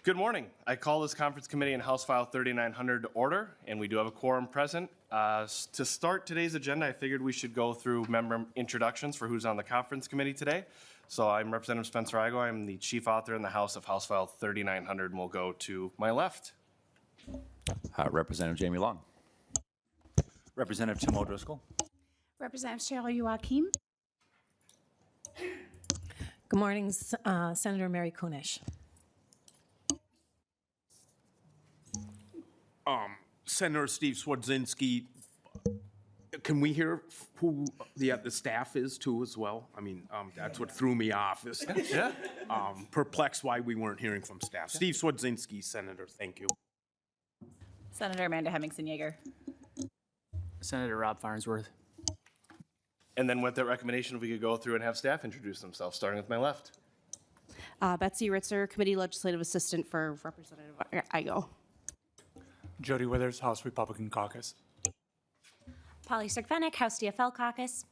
Good morning. I call this conference committee and House File 3900 to order, and we do have a quorum present. To start today's agenda, I figured we should go through member introductions for who's on the conference committee today. So I'm Representative Spencer Igo. I'm the chief author in the House of House File 3900, and we'll go to my left. Representative Jamie Long. Representative Tim O'Driscoll. Representative Cheryl Joachim. Good morning, Senator Mary Kunesh. Senator Steve Swardzinski, can we hear who the staff is too as well? I mean, that's what threw me off. Is, perplexed why we weren't hearing from staff. Steve Swardzinski, Senator, thank you. Senator Amanda Hemmingson-Yeager. Senator Rob Farnsworth. And then with that recommendation, if we could go through and have staff introduce themselves, starting with my left. Betsy Ritzer, Committee Legislative Assistant for Representative Igo. Jody Withers, House Republican Caucus. Polly Sirkvenik, House DFL Caucus.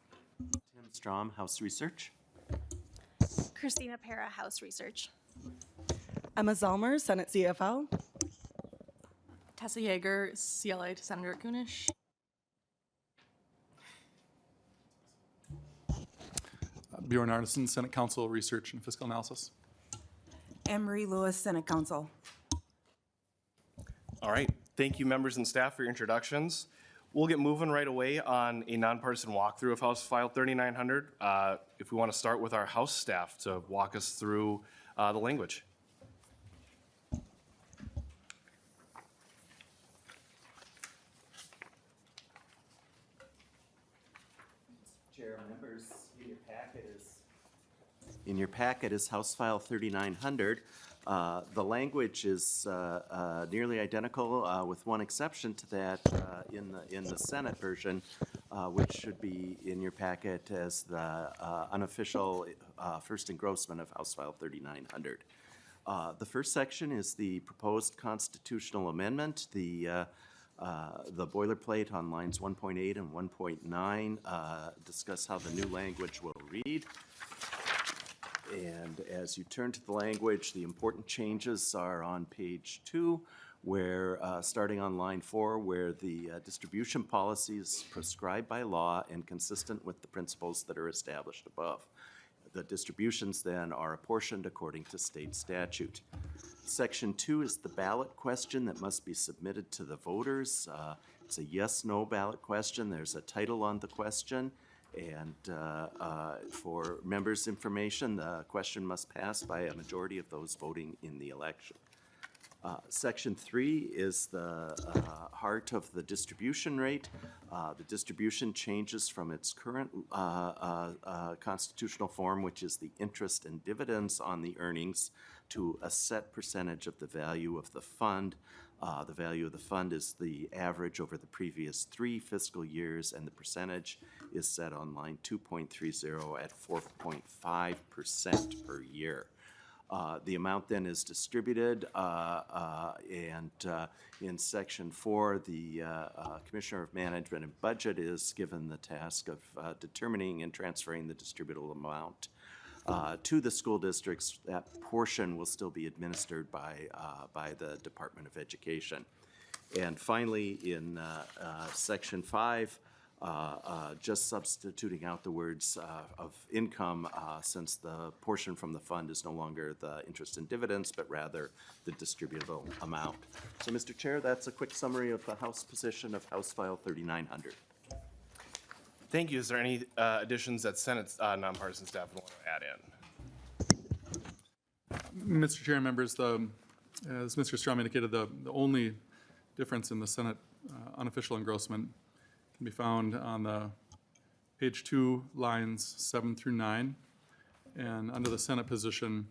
Tim Strom, House Research. Christina Para, House Research. Emma Zellmer, Senate CFL. Tessa Yeager, CLA to Senator Kunesh. Bjorn Arneson, Senate Council Research and Fiscal Analysis. Anne-Marie Lewis, Senate Council. All right. Thank you, members and staff, for your introductions. We'll get moving right away on a nonpartisan walkthrough of House File 3900. If we want to start with our House staff to walk us through the language. Chair, members, in your packet is House File 3900. The language is nearly identical, with one exception to that in the Senate version, which should be in your packet as the unofficial first engrossment of House File 3900. The first section is the proposed constitutional amendment. The boilerplate on lines 1.8 and 1.9 discuss how the new language will read. And as you turn to the language, the important changes are on page 2, where starting on line 4, where the distribution policy is prescribed by law and consistent with the principles that are established above. The distributions then are apportioned according to state statute. Section 2 is the ballot question that must be submitted to the voters. It's a yes/no ballot question. There's a title on the question. And for members' information, the question must pass by a majority of those voting in the election. Section 3 is the heart of the distribution rate. The distribution changes from its current constitutional form, which is the interest and dividends on the earnings, to a set percentage of the value of the fund. The value of the fund is the average over the previous 3 fiscal years, and the percentage is set on line 2.30 at 4.5% per year. The amount then is distributed, and in Section 4, the Commissioner of Management and Budget is given the task of determining and transferring the distributable amount to the school districts. That portion will still be administered by the Department of Education. And finally, in Section 5, just substituting out the words of income, since the portion from the fund is no longer the interest and dividends, but rather the distributable amount. So, Mr. Chair, that's a quick summary of the House position of House File 3900. Thank you. Is there any additions that Senate nonpartisan staff would want to add in? Mr. Chair and members, as Mr. Strom indicated, the only difference in the Senate unofficial engrossment can be found on the page 2, lines 7 through 9. And under the Senate position,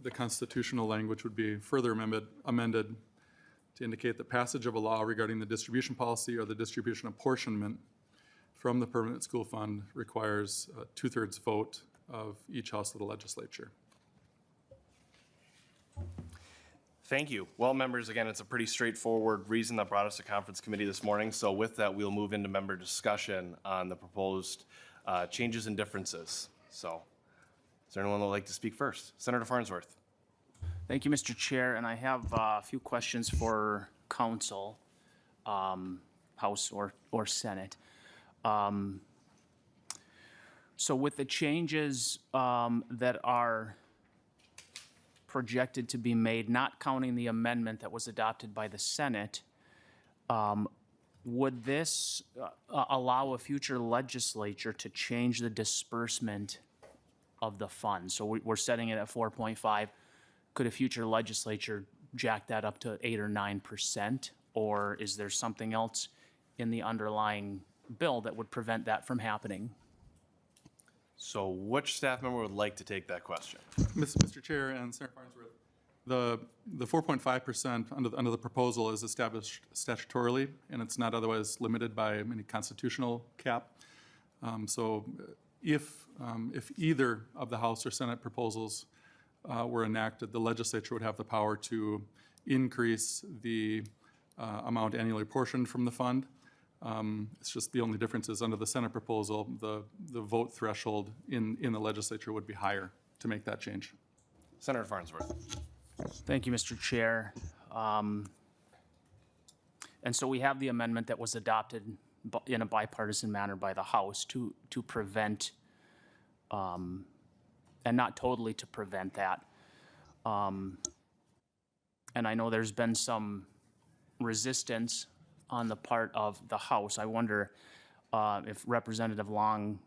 the constitutional language would be further amended to indicate that passage of a law regarding the distribution policy or the distribution apportionment from the permanent school fund requires a 2/3 vote of each house of the legislature. Thank you. Well, members, again, it's a pretty straightforward reason that brought us to conference committee this morning. So with that, we'll move into member discussion on the proposed changes and differences. So is there anyone that would like to speak first? Senator Farnsworth. Thank you, Mr. Chair, and I have a few questions for council, House or Senate. So with the changes that are projected to be made, not counting the amendment that was adopted by the Senate, would this allow a future legislature to change the disbursement of the fund? So we're setting it at 4.5. Could a future legislature jack that up to 8 or 9%? Or is there something else in the underlying bill that would prevent that from happening? So which staff member would like to take that question? Mr. Chair and Senator Farnsworth, the 4.5% under the proposal is established statutorily, and it's not otherwise limited by any constitutional cap. So if either of the House or Senate proposals were enacted, the legislature would have the power to increase the amount annually apportioned from the fund. It's just the only difference is under the Senate proposal, the vote threshold in the legislature would be higher to make that change. Senator Farnsworth. Thank you, Mr. Chair. And so we have the amendment that was adopted in a bipartisan manner by the House to prevent, and not totally to prevent that. And I know there's been some resistance on the part of the House. I wonder if Representative Long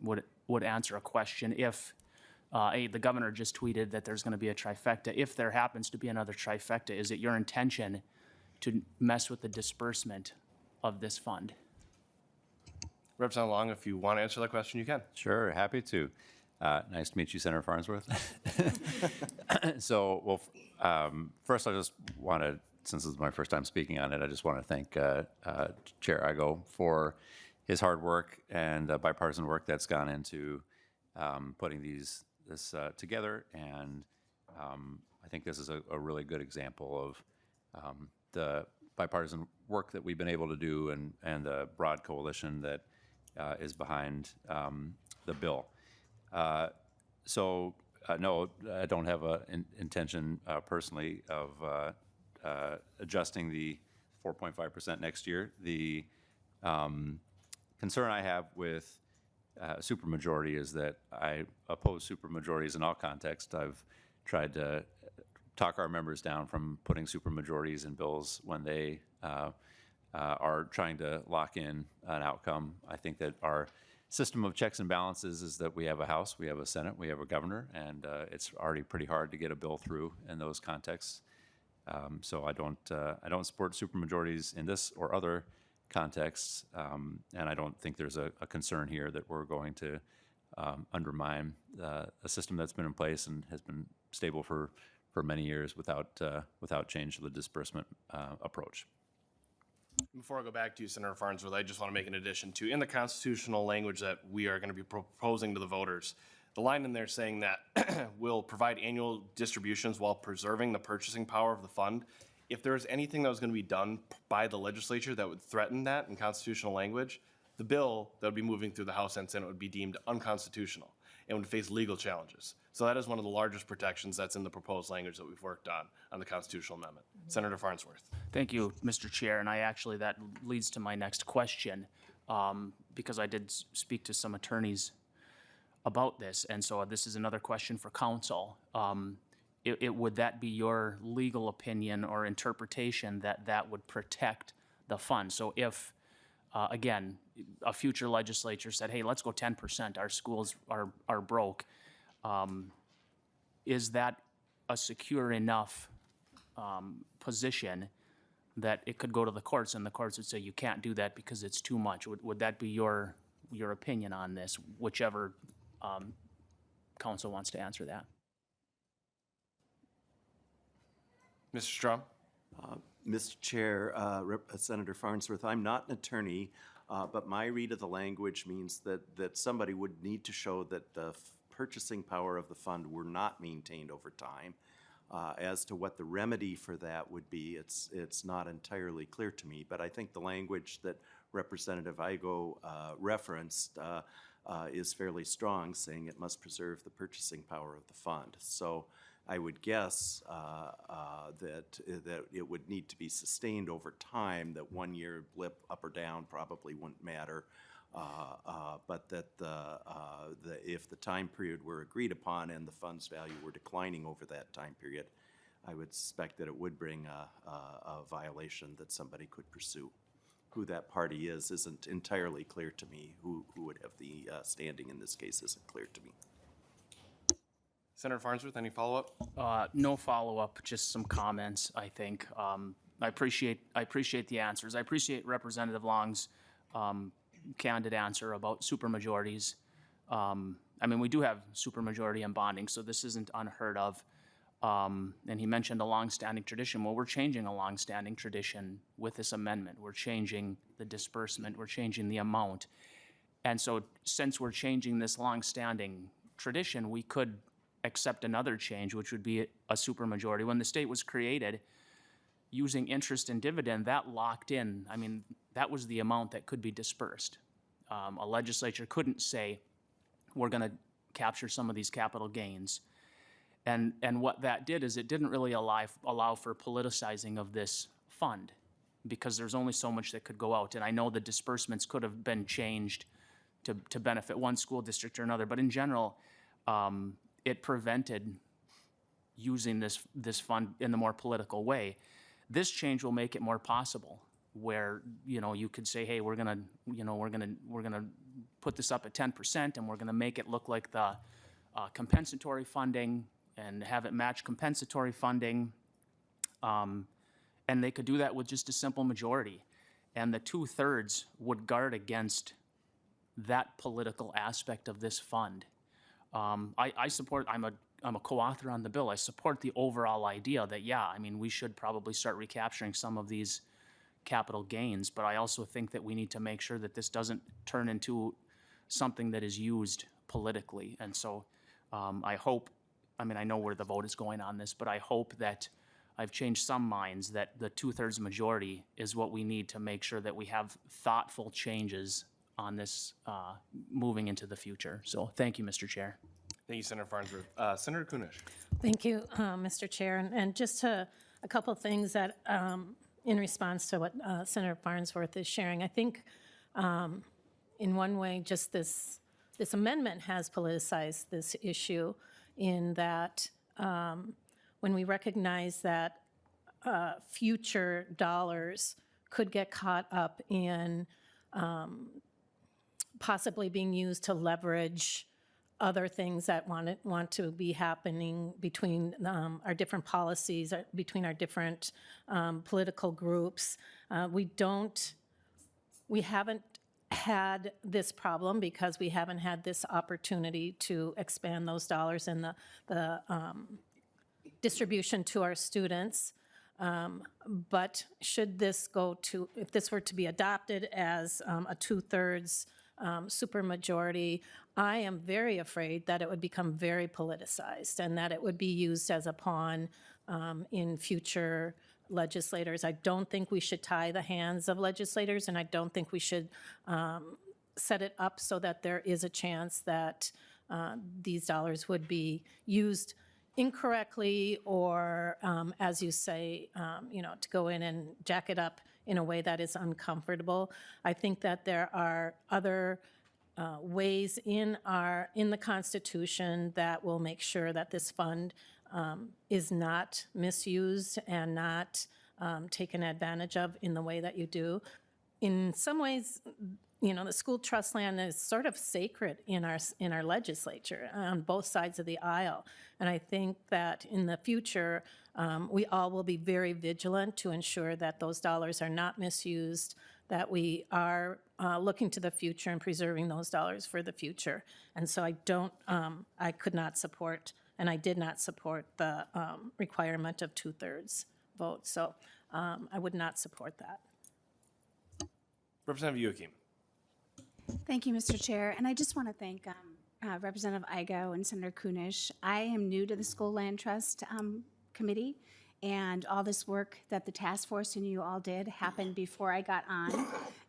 would answer a question. If the governor just tweeted that there's going to be a trifecta. If there happens to be another trifecta, is it your intention to mess with the disbursement of this fund? Representative Long, if you want to answer that question, you can. Sure, happy to. Nice to meet you, Senator Farnsworth. So, well, first I just want to, since this is my first time speaking on it, I just want to thank Chair Igo for his hard work and bipartisan work that's gone into putting this together. And I think this is a really good example of the bipartisan work that we've been able to do and the broad coalition that is behind the bill. So, no, I don't have an intention personally of adjusting the 4.5% next year. The concern I have with supermajority is that I oppose supermajorities in all contexts. I've tried to talk our members down from putting supermajorities in bills when they are trying to lock in an outcome. I think that our system of checks and balances is that we have a House, we have a Senate, we have a governor, and it's already pretty hard to get a bill through in those contexts. So I don't support supermajorities in this or other contexts, and I don't think there's a concern here that we're going to undermine a system that's been in place and has been stable for many years without change to the disbursement approach. Before I go back to you, Senator Farnsworth, I just want to make an addition to, in the constitutional language that we are going to be proposing to the voters, the line in there saying that will provide annual distributions while preserving the purchasing power of the fund. If there is anything that was going to be done by the legislature that would threaten that in constitutional language, the bill that would be moving through the House and Senate would be deemed unconstitutional and would face legal challenges. So that is one of the largest protections that's in the proposed language that we've worked on the constitutional amendment. Senator Farnsworth. Thank you, Mr. Chair, and that leads to my next question, because I did speak to some attorneys about this, and so this is another question for council. Would that be your legal opinion or interpretation that would protect the fund? So if, again, a future legislature said, hey, let's go 10%, our schools are broke, is that a secure enough position that it could go to the courts and the courts would say you can't do that because it's too much? Would that be your opinion on this, whichever council wants to answer that? Mr. Strom. Mr. Chair, Senator Farnsworth, I'm not an attorney, but my read of the language means that somebody would need to show that the purchasing power of the fund were not maintained over time. As to what the remedy for that would be, it's not entirely clear to me, but I think the language that Representative Igo referenced is fairly strong, saying it must preserve the purchasing power of the fund. So I would guess that it would need to be sustained over time, that 1 year blip up or down probably wouldn't matter. But that if the time period were agreed upon and the fund's value were declining over that time period, I would suspect that it would bring a violation that somebody could pursue. Who that party is isn't entirely clear to me. Who would have the standing in this case isn't clear to me. Senator Farnsworth, any follow-up? No follow-up, just some comments, I think. I appreciate the answers. I appreciate Representative Long's candid answer about supermajorities. I mean, we do have supermajority in bonding, so this isn't unheard of. And he mentioned a longstanding tradition. Well, we're changing a longstanding tradition with this amendment. We're changing the disbursement. We're changing the amount. And so since we're changing this longstanding tradition, we could accept another change, which would be a supermajority. When the state was created, using interest and dividend, that locked in. I mean, that was the amount that could be dispersed. A legislature couldn't say, we're going to capture some of these capital gains. And what that did is it didn't really allow for politicizing of this fund, because there's only so much that could go out. And I know the disbursements could have been changed to benefit one school district or another, but in general, it prevented using this fund in the more political way. This change will make it more possible, where you could say, hey, we're gonna put this up at 10%, and we're gonna make it look like the compensatory funding, and have it match compensatory funding, and they could do that with just a simple majority, and the 2/3 would guard against that political aspect of this fund. I support. I'm a co-author on the bill. I support the overall idea that, yeah, I mean, we should probably start recapturing some of these capital gains, but I also think that we need to make sure that this doesn't turn into something that is used politically. And so I hope, I mean, I know where the vote is going on this, but I hope that I've changed some minds, that the 2/3 majority is what we need to make sure that we have thoughtful changes on this moving into the future. So thank you, Mr. Chair. Thank you, Senator Farnsworth. Senator Kunesh. Thank you, Mr. Chair. And just a couple things that, in response to what Senator Farnsworth is sharing, I think in one way, just this amendment has politicized this issue, in that when we recognize that future dollars could get caught up in possibly being used to leverage other things that want to be happening between our different policies, between our different political groups. We haven't had this problem because we haven't had this opportunity to expand those dollars in the distribution to our students. But should this if this were to be adopted as a 2/3 supermajority, I am very afraid that it would become very politicized, and that it would be used as a pawn in future legislators. I don't think we should tie the hands of legislators, and I don't think we should set it up so that there is a chance that these dollars would be used incorrectly, or as you say, to go in and jack it up in a way that is uncomfortable. I think that there are other ways in the Constitution that will make sure that this fund is not misused and not taken advantage of in the way that you do. In some ways, the school trust land is sort of sacred in our legislature on both sides of the aisle. And I think that in the future, we all will be very vigilant to ensure that those dollars are not misused, that we are looking to the future and preserving those dollars for the future. And so I could not support, and I did not support the requirement of 2/3 vote. So I would not support that. Representative Joachim. Thank you, Mr. Chair. And I just want to thank Representative Igo and Senator Kunesh. I am new to the School Land Trust Committee, and all this work that the task force and you all did happened before I got on.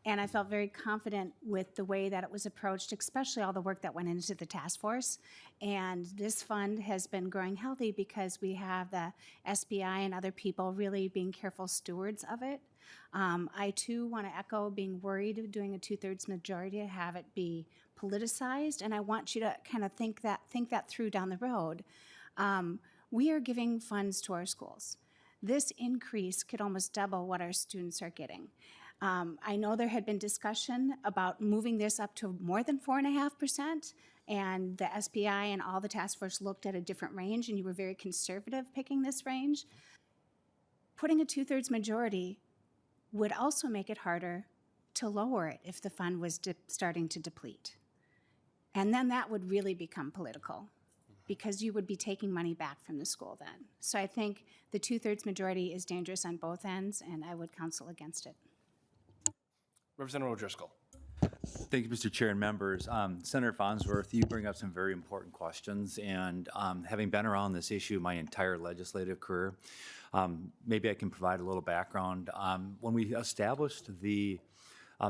And I felt very confident with the way that it was approached, especially all the work that went into the task force. And this fund has been growing healthy because we have the SBI and other people really being careful stewards of it. I too want to echo being worried of doing a 2/3 majority to have it be politicized, and I want you to kind of think that through down the road. We are giving funds to our schools. This increase could almost double what our students are getting. I know there had been discussion about moving this up to more than 4.5%, and the SBI and all the task force looked at a different range, and you were very conservative picking this range. Putting a 2/3 majority would also make it harder to lower it if the fund was starting to deplete. And then that would really become political, because you would be taking money back from the school then. So I think the 2/3 majority is dangerous on both ends, and I would counsel against it. Representative O'Driscoll. Thank you, Mr. Chair and members. Senator Farnsworth, you bring up some very important questions, and having been around this issue my entire legislative career, maybe I can provide a little background. When we established the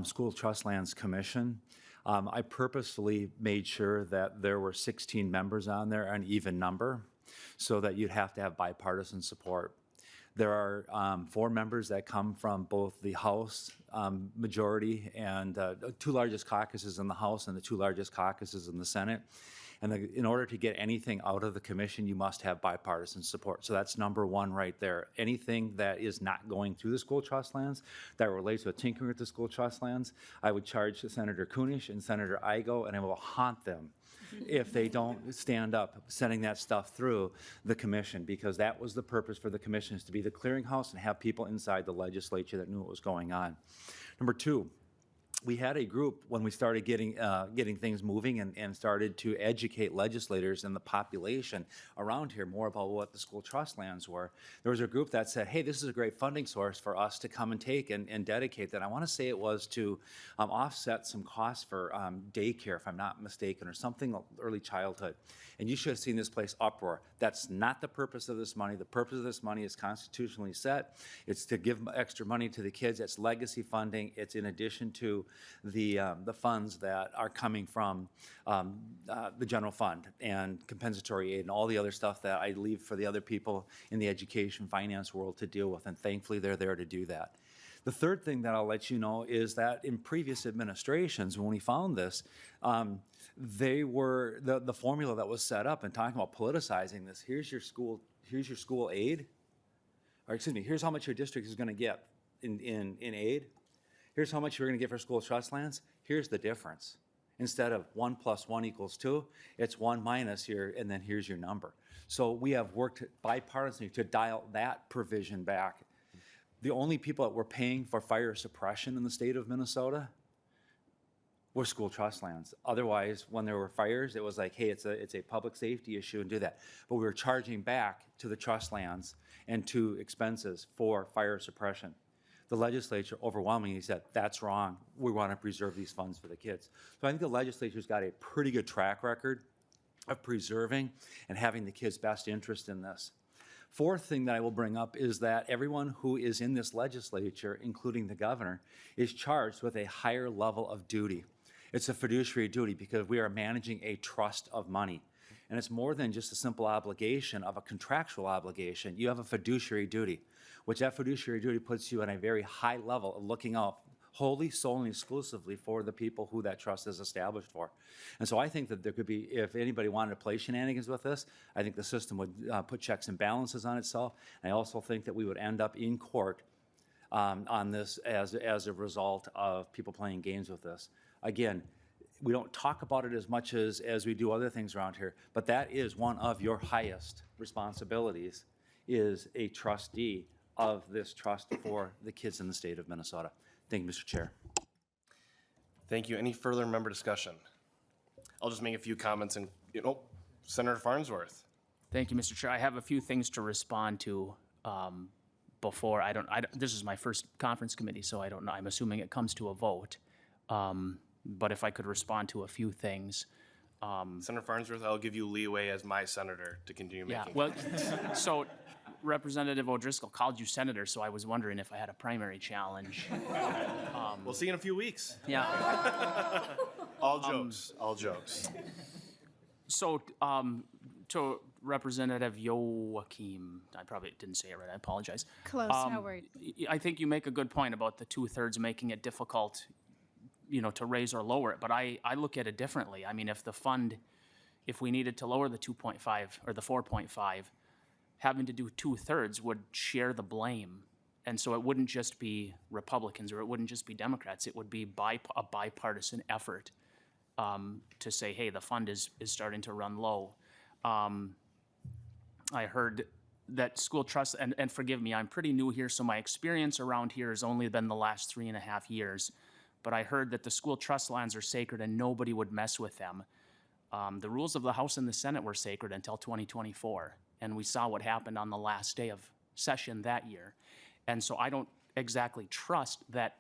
School Trust Lands Commission, I purposefully made sure that there were 16 members on there, an even number, so that you'd have to have bipartisan support. There are 4 members that come from both the House majority and the 2 largest caucuses in the House and the 2 largest caucuses in the Senate. And in order to get anything out of the commission, you must have bipartisan support. So that's number 1 right there. Anything that is not going through the school trust lands that relates to tinkering with the school trust lands, I would charge Senator Kunesh and Senator Igo, and I will haunt them if they don't stand up sending that stuff through the commission, because that was the purpose for the commission, is to be the clearinghouse and have people inside the legislature that knew what was going on. Number 2, we had a group when we started getting things moving and started to educate legislators and the population around here more about what the school trust lands were. There was a group that said, hey, this is a great funding source for us to come and take and dedicate that. I want to say it was to offset some costs for daycare, if I'm not mistaken, or something early childhood. And you should have seen this place uproar. That's not the purpose of this money. The purpose of this money is constitutionally set. It's to give extra money to the kids. It's legacy funding. It's in addition to the funds that are coming from the general fund and compensatory aid and all the other stuff that I leave for the other people in the education finance world to deal with, and thankfully they're there to do that. The third thing that I'll let you know is that in previous administrations, when we found this, they were the formula that was set up and talking about politicizing this. Here's your school aid, or excuse me, here's how much your district is going to get in aid. Here's how much you're going to get for school trust lands. Here's the difference. Instead of 1 + 1 = 2, it's 1 minus here, and then here's your number. So we have worked bipartisanly to dial that provision back. The only people that were paying for fire suppression in the state of Minnesota were school trust lands. Otherwise, when there were fires, it was like, hey, it's a public safety issue and do that. But we were charging back to the trust lands and to expenses for fire suppression. The legislature overwhelmingly said, that's wrong. We want to preserve these funds for the kids. So I think the legislature's got a pretty good track record of preserving and having the kids' best interest in this. Fourth thing that I will bring up is that everyone who is in this legislature, including the governor, is charged with a higher level of duty. It's a fiduciary duty because we are managing a trust of money. And it's more than just a simple obligation of a contractual obligation. You have a fiduciary duty, which that fiduciary duty puts you on a very high level of looking out wholly, solely, and exclusively for the people who that trust is established for. And so I think that there could be, if anybody wanted to play shenanigans with this, I think the system would put checks and balances on itself. And I also think that we would end up in court on this as a result of people playing games with this. Again, we don't talk about it as much as we do other things around here, but that is one of your highest responsibilities, is a trustee of this trust for the kids in the state of Minnesota. Thank you, Mr. Chair. Thank you. Any further member discussion? I'll just make a few comments and, Senator Farnsworth. Thank you, Mr. Chair. I have a few things to respond to before. This is my first conference committee, so I don't know. I'm assuming it comes to a vote. But if I could respond to a few things. Senator Farnsworth, I'll give you leeway as my senator to continue making. Yeah, well, so Representative O'Driscoll called you senator, so I was wondering if I had a primary challenge. We'll see you in a few weeks. Yeah. All jokes, all jokes. So, to Representative Joachim, I probably didn't say it right, I apologize. Close, Howard. I think you make a good point about the 2/3 making it difficult, to raise or lower it, but I look at it differently. I mean, if we needed to lower the 2.5 or the 4.5, having to do 2/3 would share the blame. And so it wouldn't just be Republicans or it wouldn't just be Democrats. It would be a bipartisan effort to say, hey, the fund is starting to run low. I heard that school trust, and forgive me, I'm pretty new here, so my experience around here has only been the last 3.5 years. But I heard that the school trust lands are sacred and nobody would mess with them. The rules of the House and the Senate were sacred until 2024. And we saw what happened on the last day of session that year. And so I don't exactly trust that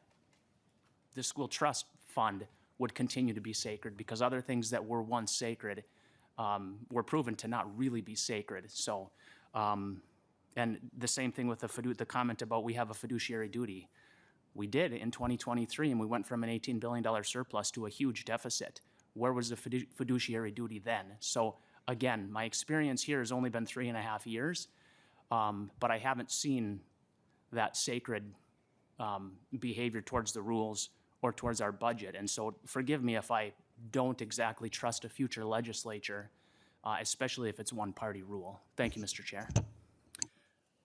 the school trust fund would continue to be sacred because other things that were once sacred were proven to not really be sacred. So, and the same thing with the comment about we have a fiduciary duty. We did in 2023, and we went from an $18 billion surplus to a huge deficit. Where was the fiduciary duty then? So again, my experience here has only been 3.5 years, but I haven't seen that sacred behavior towards the rules or towards our budget. And so forgive me if I don't exactly trust a future legislature, especially if it's one-party rule. Thank you, Mr. Chair.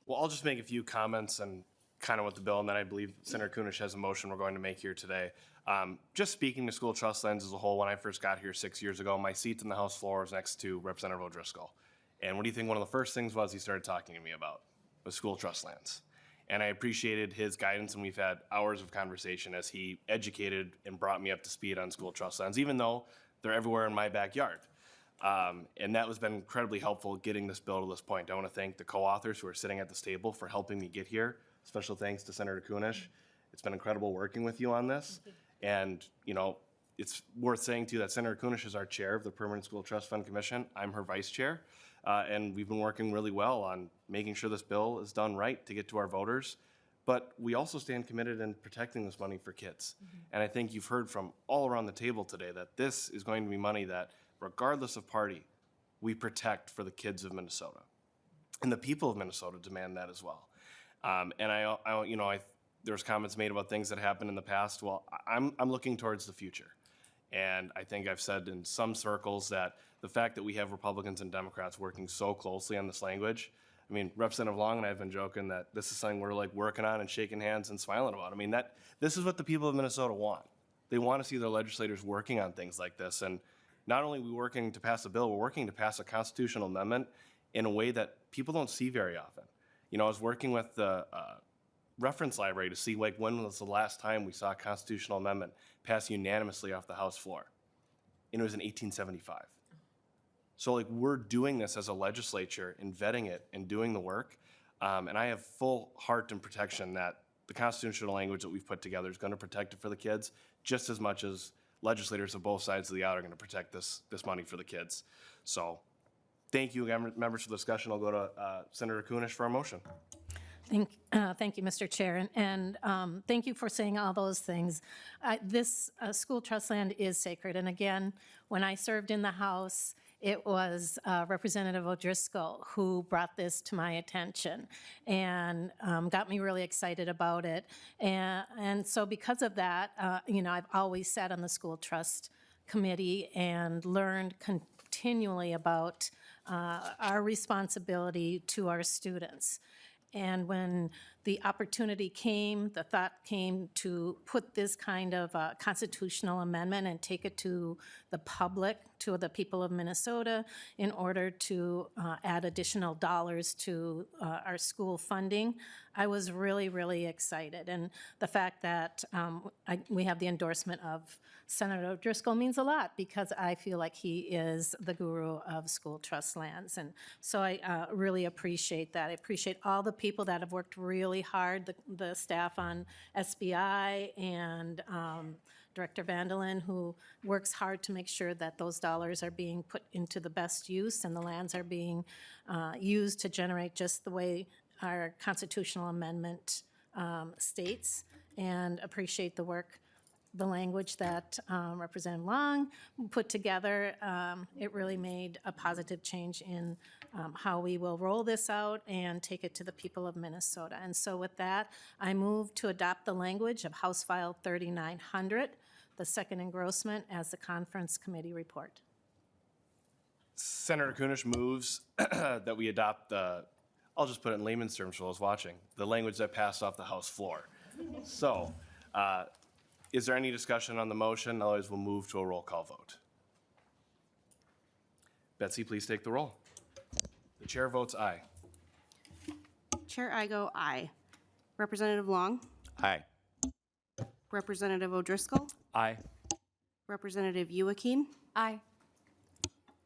Well, I'll just make a few comments and kind of with the bill, and then I believe Senator Kunesh has a motion we're going to make here today. Just speaking to school trust lands as a whole, when I first got here 6 years ago, my seat in the House floor was next to Representative O'Driscoll. And what do you think one of the first things was he started talking to me about? Was school trust lands. And I appreciated his guidance, and we've had hours of conversation as he educated and brought me up to speed on school trust lands, even though they're everywhere in my backyard. And that has been incredibly helpful getting this bill to this point. I want to thank the co-authors who are sitting at this table for helping me get here. Special thanks to Senator Kunesh. It's been incredible working with you on this. And, it's worth saying too that Senator Kunesh is our chair of the Permanent School Trust Fund Commission. I'm her vice chair. And we've been working really well on making sure this bill is done right to get to our voters. But we also stand committed in protecting this money for kids. And I think you've heard from all around the table today that this is going to be money that, regardless of party, we protect for the kids of Minnesota. And the people of Minnesota demand that as well. And there was comments made about things that happened in the past. Well, I'm looking towards the future. And I think I've said in some circles that the fact that we have Republicans and Democrats working so closely on this language, I mean, Representative Long and I have been joking that this is something we're like working on and shaking hands and smiling about. I mean, this is what the people of Minnesota want. They want to see their legislators working on things like this. And not only are we working to pass a bill, we're working to pass a constitutional amendment in a way that people don't see very often. I was working with the reference library to see when was the last time we saw a constitutional amendment pass unanimously off the House floor. And it was in 1875. So we're doing this as a legislature and vetting it and doing the work. And I have full heart and protection that the constitutional language that we've put together is going to protect it for the kids just as much as legislators of both sides of the aisle are going to protect this money for the kids. So thank you, members, for the discussion. I'll go to Senator Kunesh for a motion. Thank you, Mr. Chair, and thank you for saying all those things. This school trust land is sacred, and again, when I served in the House, it was Representative O'Driscoll who brought this to my attention and got me really excited about it. And so because of that, I've always sat on the school trust committee and learned continually about our responsibility to our students. And when the opportunity came, the thought came to put this kind of constitutional amendment and take it to the public, to the people of Minnesota, in order to add additional dollars to our school funding, I was really, really excited. And the fact that we have the endorsement of Senator O'Driscoll means a lot because I feel like he is the guru of school trust lands. And so I really appreciate that. I appreciate all the people that have worked really hard, the staff on SBI and Director Vandelin, who works hard to make sure that those dollars are being put into the best use and the lands are being used to generate just the way our constitutional amendment states, and appreciate the work, the language that Representative Long put together. It really made a positive change in how we will roll this out and take it to the people of Minnesota. And so with that, I move to adopt the language of House File 3900, the second engrossment, as the conference committee report. Senator Kunesh moves that we adopt the, I'll just put it in layman's terms for those watching, the language that passed off the House floor. So, is there any discussion on the motion? Otherwise, we'll move to a roll call vote. Betsy, please take the roll. The chair votes aye. Chair Igo, aye. Representative Long, Aye. Representative O'Driscoll, Aye. Representative Youakim, Aye.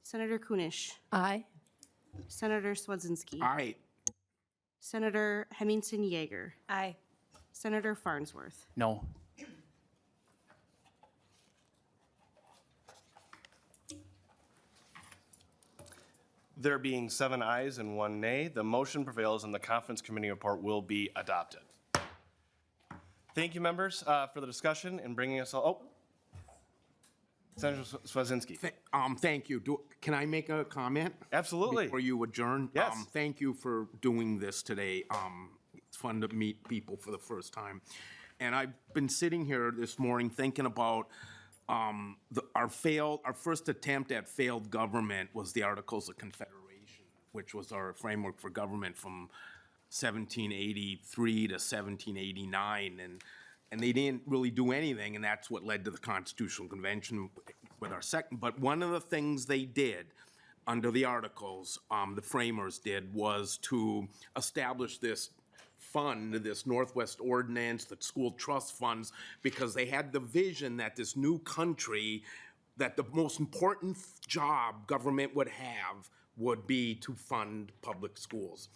Senator Kunesh, Aye. Senator Swedzinski, Aye. Senator Hemmingson Yeager, Aye. Senator Farnsworth. No. There being 7 ayes and 1 nay, the motion prevails and the conference committee report will be adopted. Thank you, members, for the discussion and bringing us all, Senator Swedzinski. Thank you. Can I make a comment? Absolutely. Before you adjourn? Yes. Thank you for doing this today. It's fun to meet people for the first time. And I've been sitting here this morning thinking about our first attempt at failed government was the Articles of Confederation, which was our framework for government from 1783 to 1789. And they didn't really do anything, and that's what led to the Constitutional Convention with our second. But one of the things they did under the Articles, the framers did, was to establish this fund, this Northwest Ordinance, the school trust funds, because they had the vision that this new country, that the most important job government would have would be to fund public schools.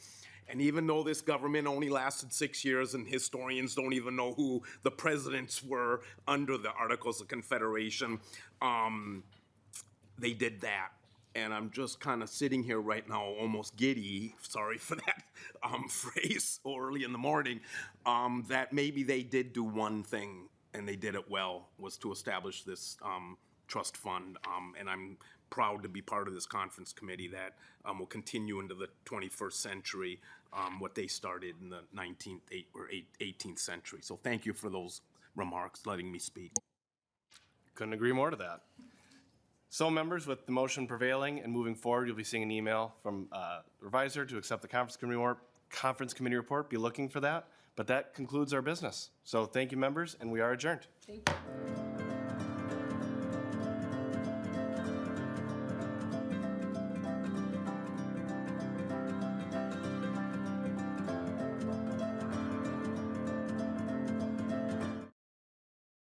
And even though this government only lasted 6 years and historians don't even know who the presidents were under the Articles of Confederation, they did that. And I'm just kind of sitting here right now, almost giddy, sorry for that phrase, early in the morning, that maybe they did do one thing, and they did it well, was to establish this trust fund. And I'm proud to be part of this conference committee that will continue into the 21st century, what they started in the 19th or 18th century. So thank you for those remarks, letting me speak. Couldn't agree more to that. So, members, with the motion prevailing and moving forward, you'll be seeing an email from the reviser to accept the conference committee report. Be looking for that. But that concludes our business. So thank you, members, and we are adjourned. Thank you.